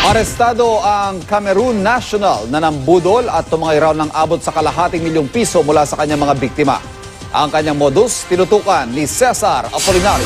Arestado ang Cameroon National na nambudol at tumangay raw ng abot sa kalahating milyong piso mula sa kanyang mga biktima. Ang kanyang modus tinutukan ni Cesar Apolinario.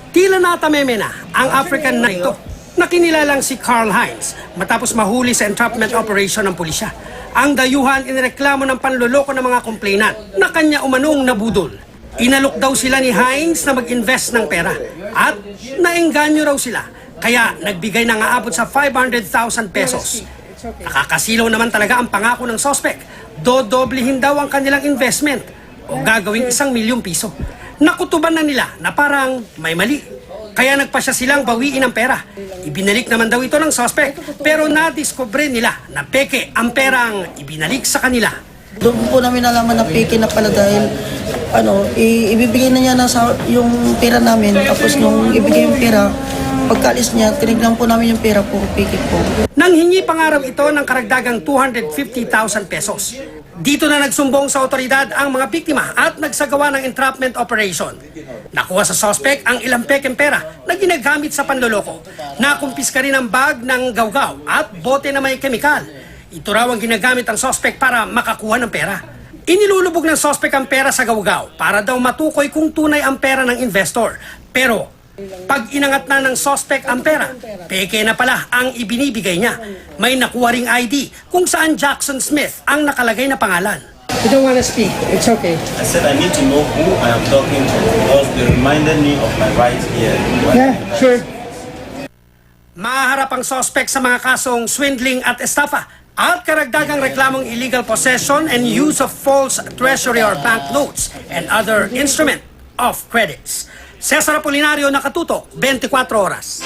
Tila natameme na ang African na ito na kinilalang si Carl Hines matapos mahuli sa entrapment operation ng pulisya. Ang dayuhan inireklamo ng panloloko ng mga complainant na kanya umanong nabudol. Inalok daw sila ni Hines na mag-invest ng pera at naengganyo raw sila. Kaya nagbigay ng aabot sa 500,000 pesos. Nakakasilaw naman talaga ang pangako ng sospek. Dodoblihin daw ang kanilang investment o gagawing 1 milyong piso. Nakutuban na nila na parang may mali. Kaya nagpasya silang bawiin ang pera. Ibinalik naman daw ito ng sospek pero nadiskubre nila na peke ang perang ibinalik sa kanila. Doon po namin nalaman na peke na pala dahil ibibigay na niya na yung pera namin tapos nung ibigay yung pera pagkalis niya, tinignan po namin yung pera po, peke po. Nanghingi pangaraw ito ng karagdagang 250,000 pesos. Dito na nagsumbong sa otoridad ang mga biktima at nagsagawa ng entrapment operation. Nakuha sa suspect ang ilang pekeng pera na ginagamit sa panloloko. Nakumpiska rin ang bag ng gawgaw at bote na may kemikal. Ito raw ang ginagamit ng suspect para makakuha ng pera. Inilulubog ng suspect ang pera sa gawgaw para daw matukoy kung tunay ang pera ng investor. Pero pag inangat na ng suspect ang pera, peke na pala ang ibinibigay niya. May nakuha ring ID kung saan Jackson Smith ang nakalagay na pangalan. You don't want to speak. It's okay. I said I need to know who I am talking to because they reminded me of my right here. Yeah, sure. Maharap ang suspect sa mga kasong swindling at estafa at karagdagang reklamong illegal possession and use of false treasury or bank notes and other instrument of credits. Cesar Apolinario, Nakatutok, 24 Oras.